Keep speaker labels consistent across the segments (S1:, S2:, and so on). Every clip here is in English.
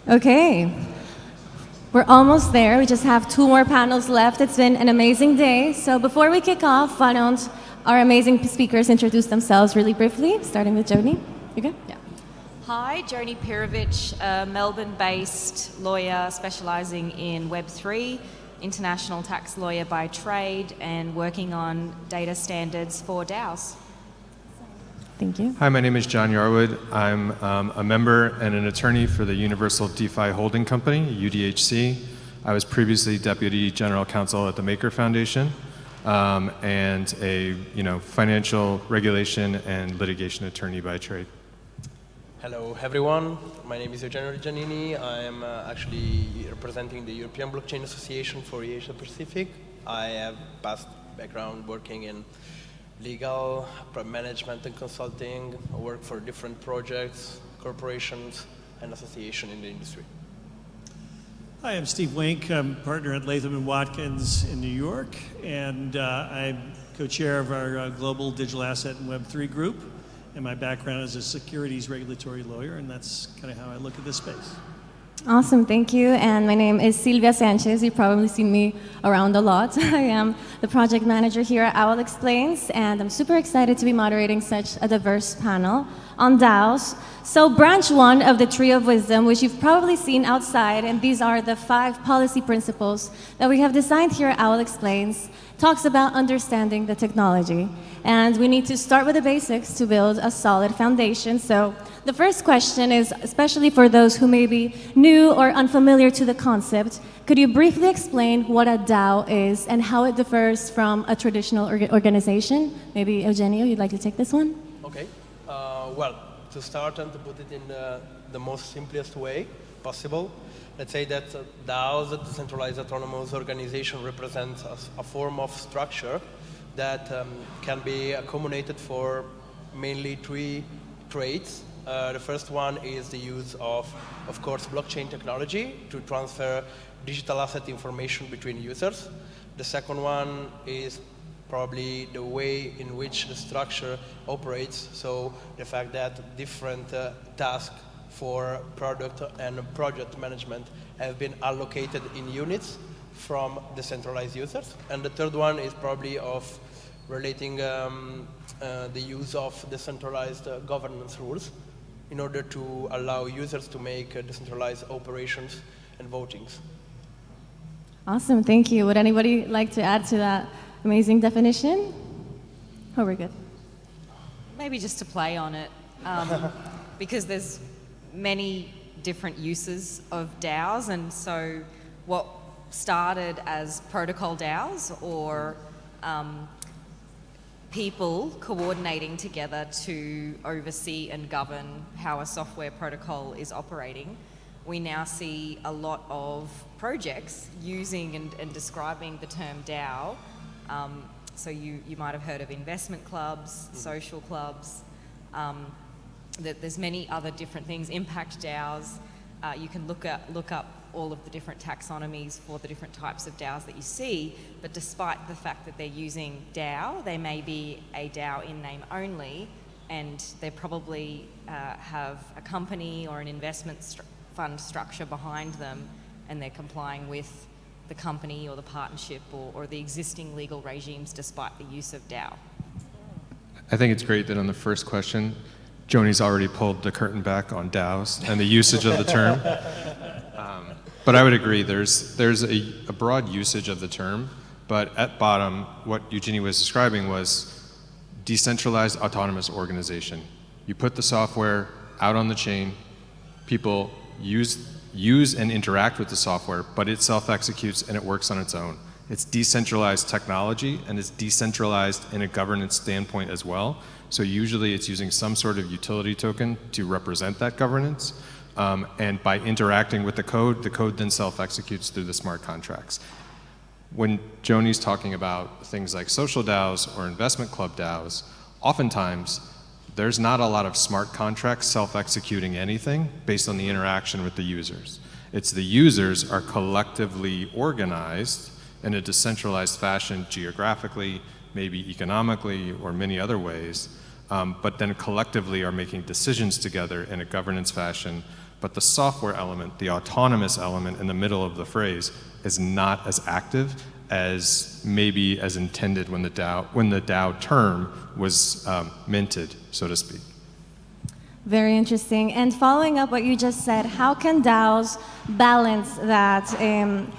S1: Okay, we're almost there. We just have 2 more panels left. It's been an amazing day. So before we kick off, why don't our amazing speakers introduce themselves really briefly, starting with Joni. You good? Yeah.
S2: Hi, Joni Pirovich, a Melbourne-based lawyer specialising in Web3, international tax lawyer by trade, and working on data standards for DAOs.
S1: Thank you.
S3: Hi, my name is John Yarwood. I'm a member and an attorney for the Universal DeFi Holding Company, UDHC. I was previously Deputy General Counsel at the Maker Foundation, and a financial regulation and litigation attorney by trade.
S4: Hello, everyone. My name is Eugenio Reggianini. I am actually representing the European Blockchain Association for Asia Pacific. I have past background working in legal, management and consulting. I work for different projects, corporations, and associations in the industry.
S5: Hi, I'm Steve Wink. I'm partner at Latham and Watkins in New York, and I'm co-chair of our global digital asset and Web3 group. And my background is a securities regulatory lawyer, and that's kind of how I look at this space.
S1: Awesome, thank you. And my name is Sylvia Sanchez. You've probably seen me around a lot. I am the project manager here at Ava Explains, and I'm super excited to be moderating such a diverse panel on DAOs. So branch 1 of the Tree of Wisdom, which you've probably seen outside, and these are the 5 policy principles that we have designed here at Ava Explains, talks about understanding the technology. And we need to start with the basics to build a solid foundation. So the first question is, especially for those who may be new or unfamiliar to the concept, could you briefly explain what a DAO is and how it differs from a traditional organization? Maybe Eugenio, you'd like to take this one?
S4: Okay. Well, to start and to put it in the most simplest way possible, let's say that DAOs, the Decentralized Autonomous Organization, represents a form of structure that can be accommodated for mainly 3 traits. The first one is the use of course, blockchain technology to transfer digital asset information between users. The second one is probably the way in which the structure operates, so the fact that different tasks for product and project management have been allocated in units from decentralized users. And the third one is probably of relating the use of decentralized governance rules in order to allow users to make decentralized operations and votings.
S1: Awesome, thank you. Would anybody like to add to that amazing definition? Oh, we're good.
S2: Maybe just to play on it, because there's many different uses of DAOs, and so what started as protocol DAOs or people coordinating together to oversee and govern how a software protocol is operating, we now see a lot of projects using and describing the term DAO. So you might have heard of investment clubs, social clubs, that there's many other different things, impact DAOs. You can look up all of the different taxonomies for the different types of DAOs that you see, but despite the fact that they're using DAO, they may be a DAO in name only, and they probably have a company or an investment fund structure behind them, and they're complying with the company or the partnership or the existing legal regimes despite the use of DAO.
S3: I think it's great that on the first question, Joni's already pulled the curtain back on DAOs and the usage of the term. But I would agree, there's a broad usage of the term, but at bottom, what Eugenie was describing was decentralized autonomous organization. You put the software out on the chain, people use and interact with the software, but it self-executes and it works on its own. It's decentralized technology, and it's decentralized in a governance standpoint as well. So usually it's using some sort of utility token to represent that governance. And by interacting with the code then self-executes through the smart contracts. When Joni's talking about things like social DAOs or investment club DAOs, oftentimes there's not a lot of smart contracts self-executing anything based on the interaction with the users. It's the users are collectively organized in a decentralized fashion geographically, maybe economically, or many other ways, but then collectively are making decisions together in a governance fashion but the software element, the autonomous element in the middle of the phrase, is not as active as maybe as intended when the DAO term was minted, so to speak.
S1: Very interesting. And following up what you just said, how can DAOs balance that,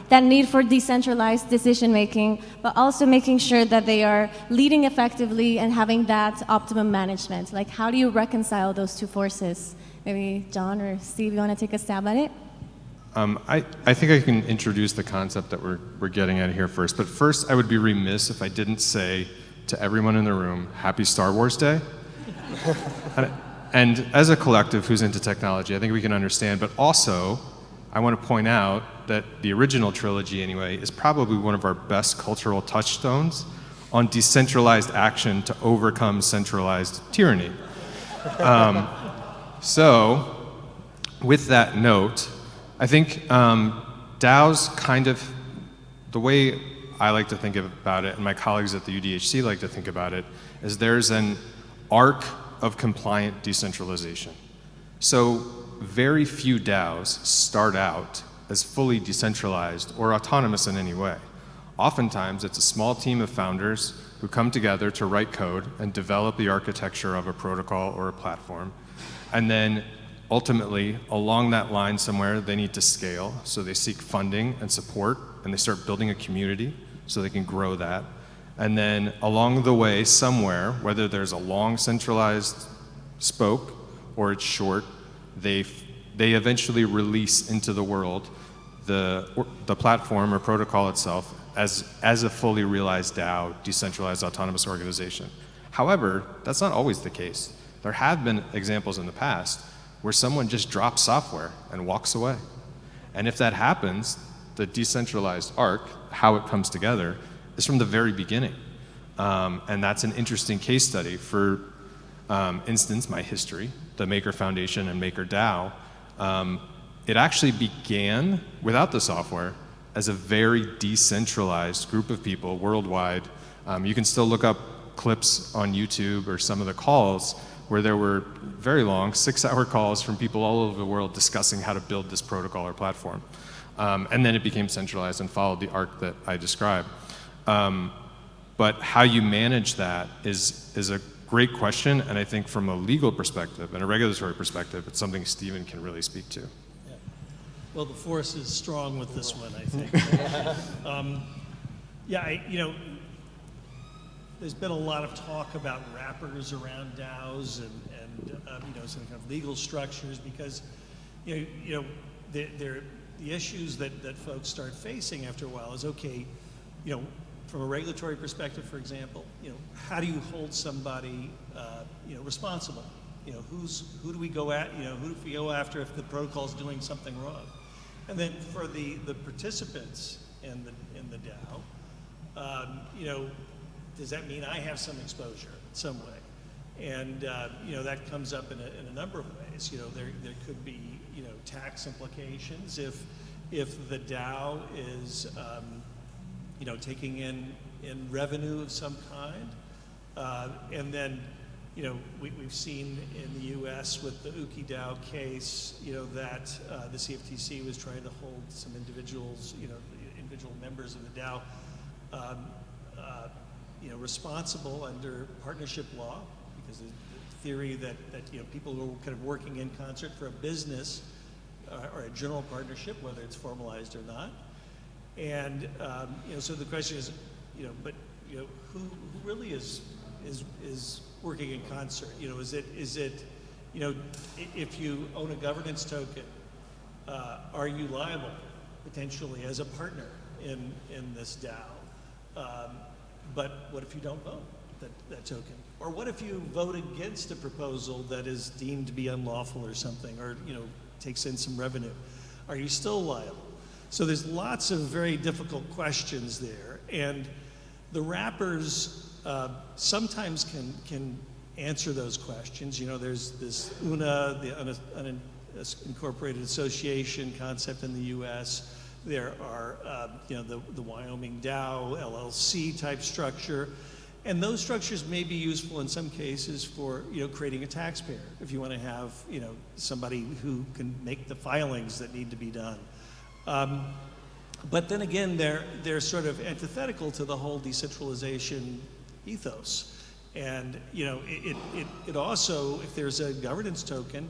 S1: that need for decentralized decision making, but also making sure that they are leading effectively and having that optimum management? Like, how do you reconcile those two forces? Maybe John or Steve, you want to take a stab at it?
S3: I think I can introduce the concept that we're getting at here first. But first, I would be remiss if I didn't say to everyone in the room, Happy Star Wars Day. And as a collective who's into technology, I think we can understand, but also I want to point out that the original trilogy, anyway, is probably one of our best cultural touchstones on decentralized action to overcome centralized tyranny. So, with that note, I think DAOs kind of, the way I like to think about it, and my colleagues at the UDHC like to think about it, is there's an arc of compliant decentralization. So very few DAOs start out as fully decentralized or autonomous in any way. Oftentimes, it's a small team of founders who come together to write code and develop the architecture of a protocol or a platform. And then ultimately, along that line somewhere, they need to scale. So they seek funding and support, and they start building a community so they can grow that. And then along the way, somewhere, whether there's a long centralized spoke or it's short, they eventually release into the world the platform or protocol itself as a fully realized DAO, decentralized autonomous organization. However, that's not always the case. There have been examples in the past where someone just drops software and walks away. And if that happens, the decentralized arc, how it comes together, is from the very beginning. And that's an interesting case study. For instance, my history, the Maker Foundation and Maker DAO, it actually began without the software as a very decentralized group of people worldwide. You can still look up clips on YouTube or some of the calls where there were very long 6-hour calls from people all over the world discussing how to build this protocol or platform. And then it became centralized and followed the arc that I described. But how you manage that is a great question, and I think from a legal perspective and a regulatory perspective, it's something Stephen can really speak to.
S5: Yeah. Well, the force is strong with this one, I think. There's been a lot of talk about wrappers around DAOs and some kind of legal structures because the issues that folks start facing after a while is, okay, from a regulatory perspective, for example, how do you hold somebody, responsible? Who do we go at? Who do we go after if the protocol is doing something wrong? And then for the participants in the DAO, does that mean I have some exposure in some way? And that comes up in a number of ways. There could be tax implications if the DAO is taking in revenue of some kind. And then, we've seen in the U.S. with the Uki DAO case, that the CFTC was trying to hold some individuals, individual members of the DAO, responsible under partnership law, because the theory that people who are kind of working in concert for a business or a general partnership, whether it's formalized or not. And so the question is, who really is working in concert? Is it if you own a governance token, are you liable potentially as a partner in this DAO? But what if you don't vote that token? Or what if you vote against a proposal that is deemed to be unlawful or something, or takes in some revenue? Are you still liable? So there's lots of very difficult questions there, and the wrappers sometimes can answer those questions. There's this UNA, the Unincorporated Association concept in the U.S. There are the Wyoming DAO LLC type structure, And those structures may be useful in some cases for, creating a taxpayer, if you want to have, somebody who can make the filings that need to be done. But then again, they're sort of antithetical to the whole decentralization ethos. And, it also, if there's a governance token,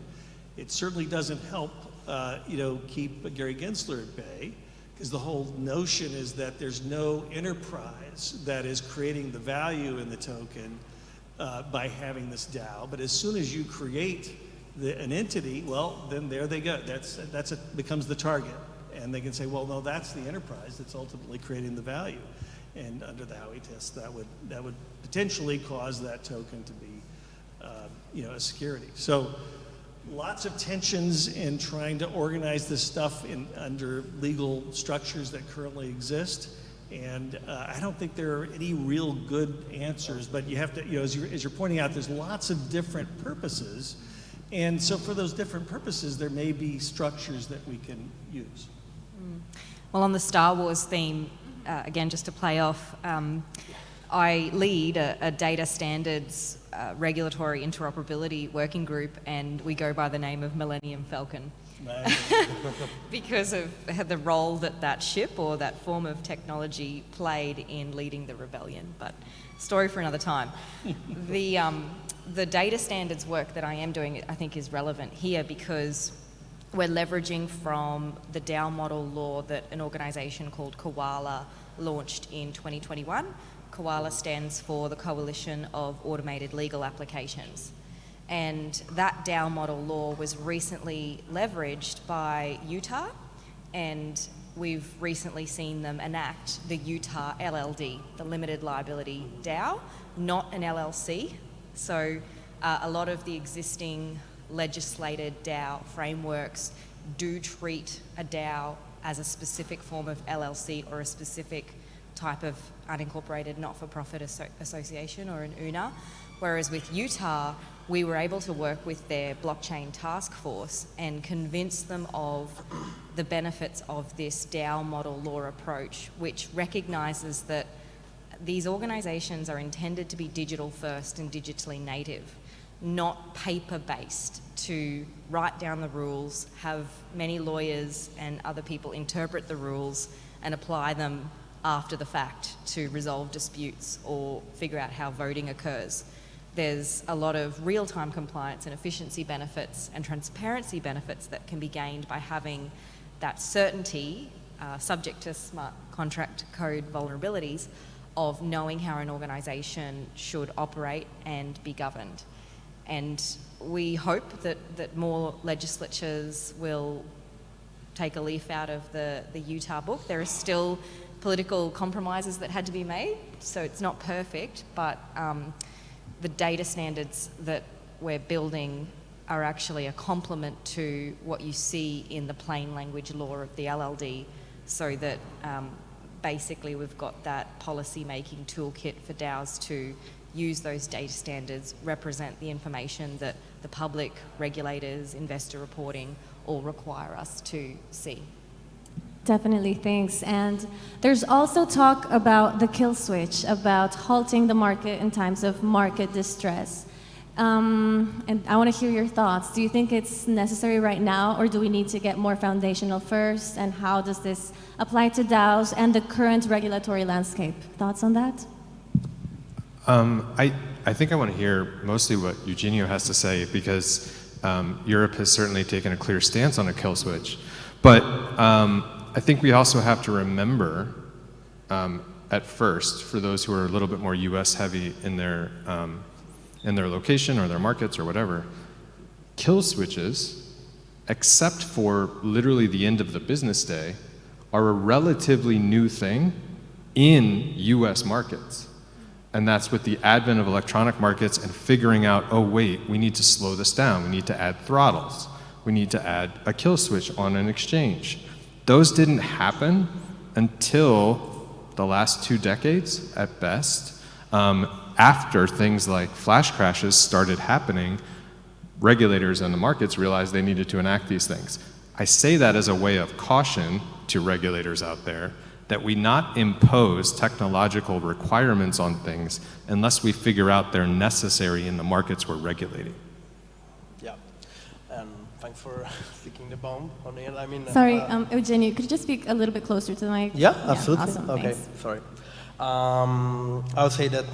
S5: it certainly doesn't help, keep Gary Gensler at bay, because the whole notion is that there's no enterprise that is creating the value in the token by having this DAO. But as soon as you create an entity, well, then there they go. Becomes the target. And they can say, well, no, that's the enterprise that's ultimately creating the value. And under the Howey test, that would potentially cause that token to be, a security. So lots of tensions in trying to organize this stuff under legal structures that currently exist. And I don't think there are any real good answers, but you have to, as you're pointing out, there's lots of different purposes. And so for those different purposes, there may be structures that we can use.
S2: Well, on the Star Wars theme, again, just to play off, I lead a data standards regulatory interoperability working group, and we go by the name of Millennium Falcon.
S5: Nice.
S2: Because of the role that ship or that form of technology played in leading the rebellion. But story for another time. The data standards work that I am doing, I think, is relevant here because we're leveraging from the DAO model law that an organisation called Koala launched in 2021. Koala stands for the Coalition of Automated Legal Applications. And that DAO model law was recently leveraged by Utah, and we've recently seen them enact the Utah LLD, the Limited Liability DAO, not an LLC. So a lot of the existing legislated DAO frameworks do treat a DAO as a specific form of LLC or a specific type of unincorporated not-for-profit association or an UNA, whereas with Utah, we were able to work with their blockchain task force and convince them of the benefits of this DAO model law approach, which recognises that these organisations are intended to be digital first and digitally native, not paper-based, to write down the rules, have many lawyers and other people interpret the rules and apply them after the fact to resolve disputes or figure out how voting occurs. There's a lot of real-time compliance and efficiency benefits and transparency benefits that can be gained by having that certainty, subject to smart contract code vulnerabilities, of knowing how an organisation should operate and be governed. And we hope that more legislatures will take a leaf out of the Utah book. There are still political compromises that had to be made, so it's not perfect, but the data standards that we're building are actually a complement to what you see in the plain language law of the LLD, so that basically we've got that policy-making toolkit for DAOs to use those data standards, represent the information that the public, regulators, investor reporting all require us to see.
S1: Definitely, thanks. And there's also talk about the kill switch, about halting the market in times of market distress. And I want to hear your thoughts. Do you think it's necessary right now, or do we need to get more foundational first? And how does this apply to DAOs and the current regulatory landscape? Thoughts on that?
S3: I think I want to hear mostly what Eugenio has to say, because Europe has certainly taken a clear stance on a kill switch. But I think we also have to remember, at first, for those who are a little bit more US heavy in their location or their markets or whatever, kill switches, except for literally the end of the business day, are a relatively new thing in US markets. And that's with the advent of electronic markets and figuring out, oh wait, we need to slow this down. We need to add throttles. We need to add a kill switch on an exchange. Those didn't happen until the last 2 decades at best. After things like flash crashes started happening, regulators and the markets realized they needed to enact these things. I say that as a way of caution to regulators out there, that we not impose technological requirements on things unless we figure out they're necessary in the markets we're regulating.
S4: Yeah, and thanks for sticking the bomb on it. I mean,
S1: Sorry, Eugenio, could you just speak a little bit closer to the mic?
S4: Yeah, absolutely.
S1: Awesome,
S4: okay,
S1: thanks.
S4: sorry. I would say that,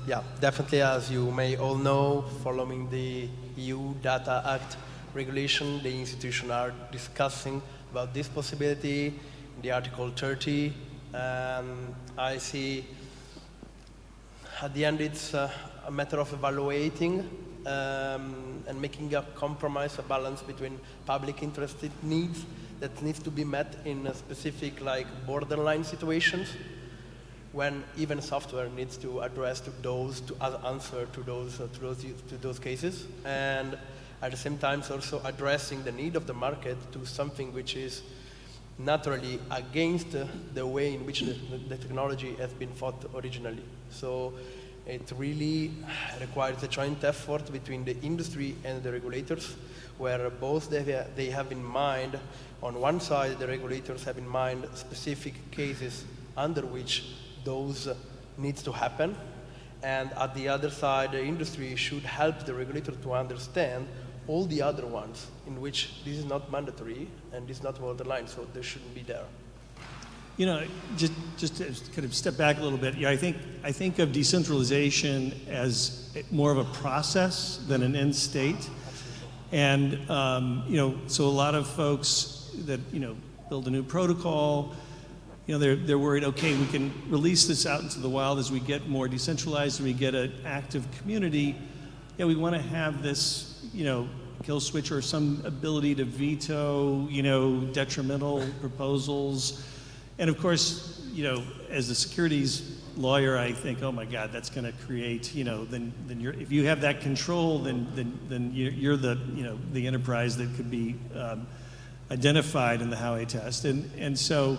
S4: yeah, definitely, as you may all know, following the EU Data Act regulation, the institutions are discussing about this possibility in the Article 30. I see at the end it's a matter of evaluating and making a compromise, a balance between public interested needs that needs to be met in a specific, like, borderline situations, when even software needs to address to those, to answer to those cases, and at the same time also addressing the need of the market to something which is naturally against the way in which the technology has been thought originally. So it really requires a joint effort between the industry and the regulators, where both they have in mind, on one side the regulators have in mind specific cases under which those needs to happen, and at the other side the industry should help the regulator to understand all the other ones in which this is not mandatory and this is not borderline, so they shouldn't be there.
S5: You know, just to kind of step back a little bit, yeah, I think of decentralization as more of a process than an end state. And you know, so a lot of folks that, you know, build a new protocol, you know, they're worried, okay, we can release this out into the wild as we get more decentralized and we get an active community. Yeah, we want to have this, you know, kill switch or some ability to veto, you know, detrimental proposals. And of course, you know, as a securities lawyer, I think, oh my God, that's going to create, you know, then you're, if you have that control, then you're the, you know, the enterprise that could be identified in the Howey test. And so,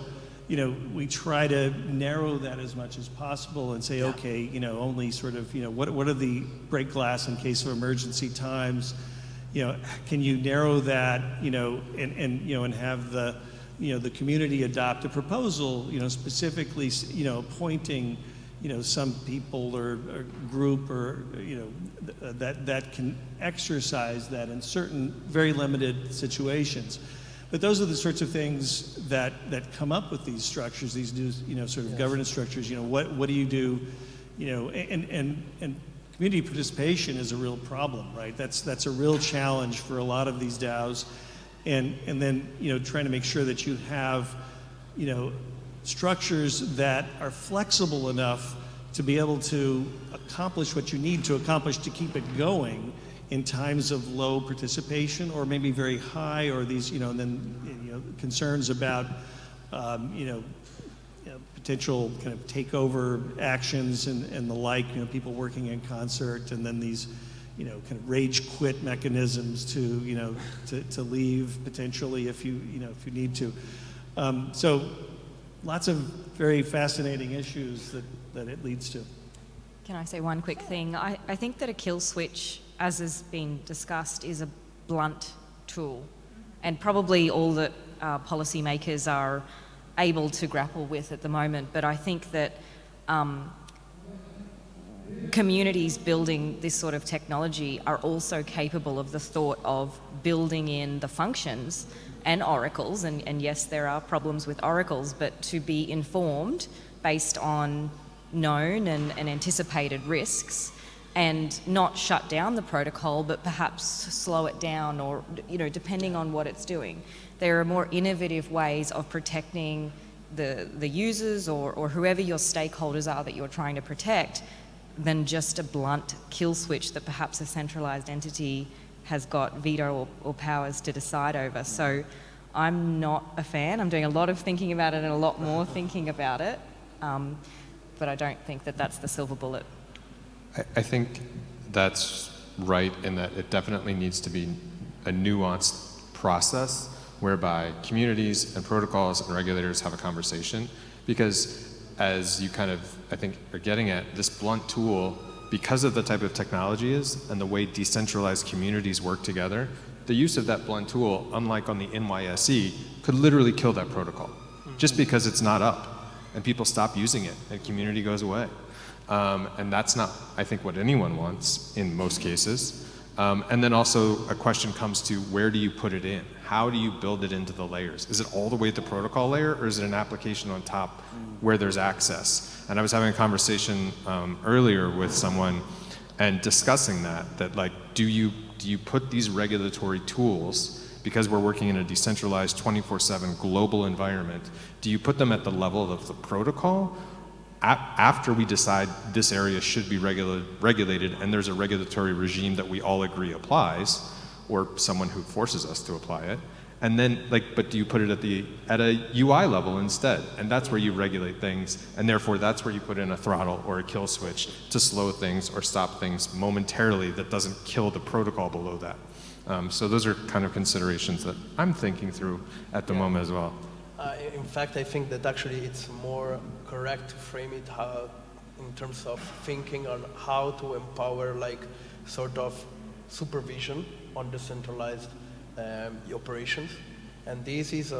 S5: you know, we try to narrow that as much as possible and say, okay, you know, only sort of, you know, what are the break glass in case of emergency times? You know, can you narrow that, you know, and you know, and have the, you know, the community adopt a proposal, you know, specifically, you know, appointing, you know, some people or group or, you know, that can exercise that in certain very limited situations. But those are the sorts of things that come up with these structures, these new, you know, sort of governance structures. You know, what do you do, you know, and community participation is a real problem, right? That's a real challenge for a lot of these DAOs, and then, you know, trying to make sure that you have, you know, structures that are flexible enough to be able to accomplish what you need to accomplish to keep it going in times of low participation or maybe very high, or these, you know, and then, you know, concerns about, you know, potential kind of takeover actions and the like, you know, people working in concert, and then these, you know, kind of rage quit mechanisms to, you know, to leave potentially if you, you know, if you need to. So lots of very fascinating issues that it leads to.
S2: Can I say one quick thing? I think that a kill switch, as has been discussed, is a blunt tool, and probably all that policymakers are able to grapple with at the moment. But I think that communities building this sort of technology are also capable of the thought of building in the functions and oracles, and yes, there are problems with oracles, but to be informed based on known and anticipated risks, and not shut down the protocol, but perhaps slow it down, or, you know, depending on what it's doing. There are more innovative ways of protecting the users or whoever your stakeholders are that you're trying to protect than just a blunt kill switch that perhaps a centralized entity has got veto or powers to decide over. So I'm not a fan. I'm doing a lot of thinking about it and a lot more thinking about it, but I don't think that that's the silver bullet.
S3: I think that's right in that it definitely needs to be a nuanced process whereby communities and protocols and regulators have a conversation, because as you kind of, I think, are getting at, this blunt tool, because of the type of technology is and the way decentralized communities work together, the use of that blunt tool, unlike on the NYSE, could literally kill that protocol just because it's not up. and people stop using it, and community goes away. And that's not, I think, what anyone wants in most cases. And then also a question comes to, where do you put it in? How do you build it into the layers? Is it all the way at the protocol layer, or is it an application on top where there's access? And I was having a conversation earlier with someone and discussing that like, do you put these regulatory tools, because we're working in a decentralized 24/7 global environment, do you put them at the level of the protocol after we decide this area should be regulated and there's a regulatory regime that we all agree applies, or someone who forces us to apply it? And then, but do you put it at a UI level instead? And that's where you regulate things, and therefore that's where you put in a throttle or a kill switch to slow things or stop things momentarily that doesn't kill the protocol below that. So those are kind of considerations that I'm thinking through at the moment as well.
S4: In fact, I think that actually it's more correct to frame it in terms of thinking on how to empower sort of supervision on decentralized operations. And this is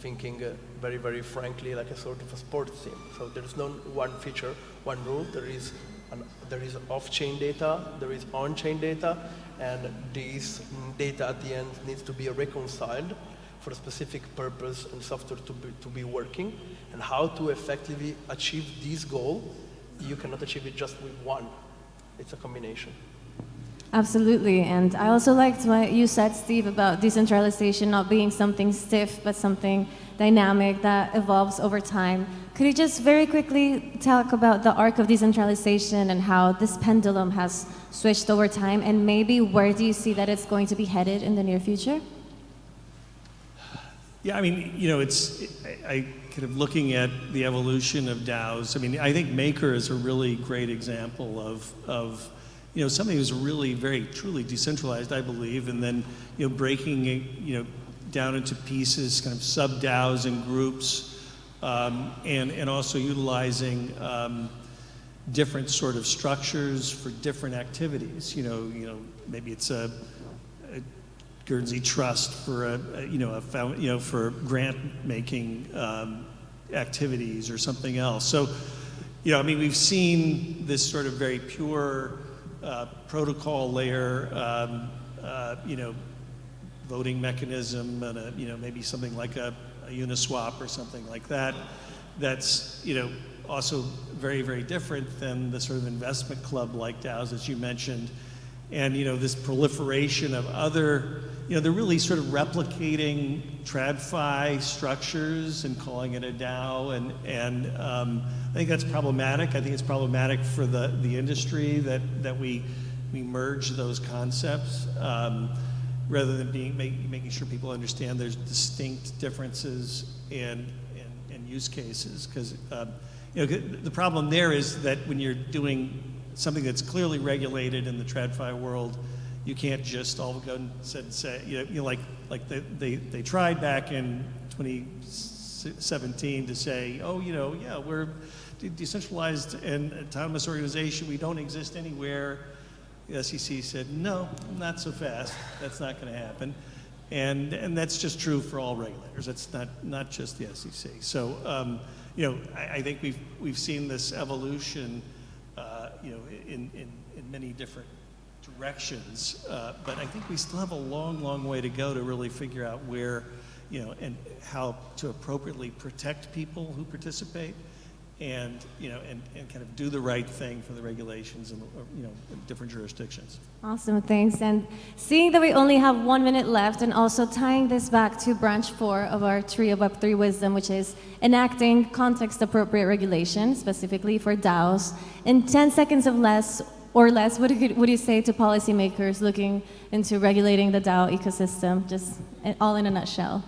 S4: thinking very, very frankly like a sort of a sports team. So there's no one feature, one rule. There is off-chain data, there is on-chain data, and this data at the end needs to be reconciled for a specific purpose and software to be working. And how to effectively achieve this goal, you cannot achieve it just with one. It's a combination.
S1: Absolutely, and I also liked what you said, Steve, about decentralization not being something stiff, but something dynamic that evolves over time. Could you just very quickly talk about the arc of decentralization and how this pendulum has switched over time, and maybe where do you see that it's going to be headed in the near future?
S5: Yeah, I mean, I kind of looking at the evolution of DAOs. I mean, I think Maker is a really great example of something who's really very truly decentralized, I believe, and then breaking it down into pieces, kind of sub DAOs and groups, and also utilizing different sort of structures for different activities. Maybe it's a Guernsey Trust for for grant making activities or something else. So, I mean, we've seen this sort of very pure protocol layer, voting mechanism, and maybe something like a Uniswap or something like that. That's also very, very different than the sort of investment club like DAOs that you mentioned. And this proliferation of other, they're really sort of replicating TradFi structures and calling it a DAO, and I think that's problematic. I think it's problematic for the industry that we merge those concepts rather than making sure people understand there's distinct differences and use cases. Because the problem there is that when you're doing something that's clearly regulated in the TradFi world, you can't just all go and say like they tried back in 2017 to say, oh, yeah, we're decentralized and autonomous organization. We don't exist anywhere. The SEC said, no, not so fast. That's not going to happen. And that's just true for all regulators. That's not just the SEC. So, I think we've seen this evolution, in many different directions. But I think we still have a long, long way to go to really figure out where, and how to appropriately protect people who participate, and kind of do the right thing for the regulations in different jurisdictions.
S1: Awesome, thanks. And seeing that we only have 1 minute left, and also tying this back to branch 4 of our tree of Web3 wisdom, which is enacting context-appropriate regulation, specifically for DAOs. In 10 seconds or less, what do you say to policymakers looking into regulating the DAO ecosystem, just all in a nutshell?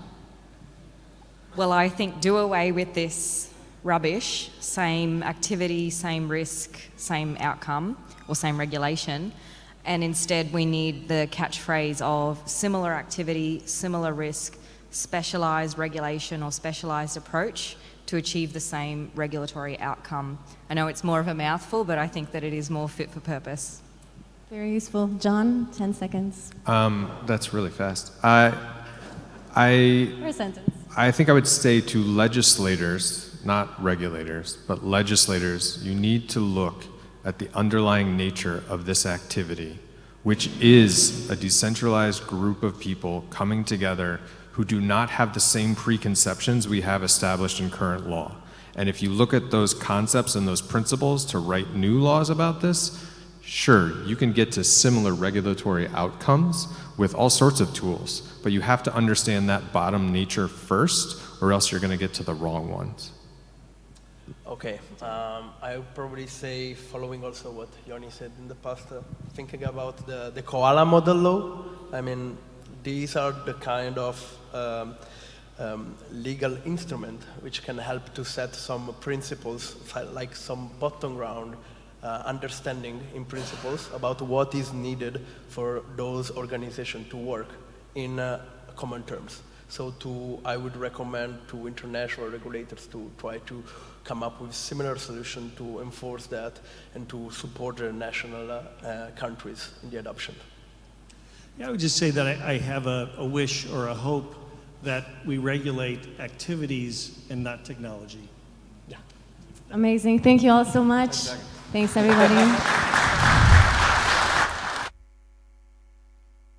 S2: Well, I think do away with this rubbish, same activity, same risk, same outcome, or same regulation. And instead we need the catchphrase of similar activity, similar risk, specialised regulation or specialised approach to achieve the same regulatory outcome. I know it's more of a mouthful, but I think that it is more fit for purpose.
S1: Very useful. John, 10 seconds.
S3: That's really fast.
S1: For a sentence.
S3: I think I would say to legislators not regulators, but legislators, you need to look at the underlying nature of this activity, which is a decentralized group of people coming together who do not have the same preconceptions we have established in current law. And if you look at those concepts and those principles to write new laws about this, sure, you can get to similar regulatory outcomes with all sorts of tools, but you have to understand that bottom nature first, or else you're going to get to the wrong ones.
S4: Okay, I would probably say, following also what Joni said in the past, thinking about the koala model law. I mean, these are the kind of legal instrument which can help to set some principles, like some bottom ground understanding in principles about what is needed for those organizations to work in common terms. So I would recommend to international regulators to try to come up with similar solution to enforce that and to support their national countries in the adoption.
S5: Yeah, I would just say that I have a wish or a hope that we regulate activities and not technology.
S1: Amazing. Thank you all so much. Thanks, everybody.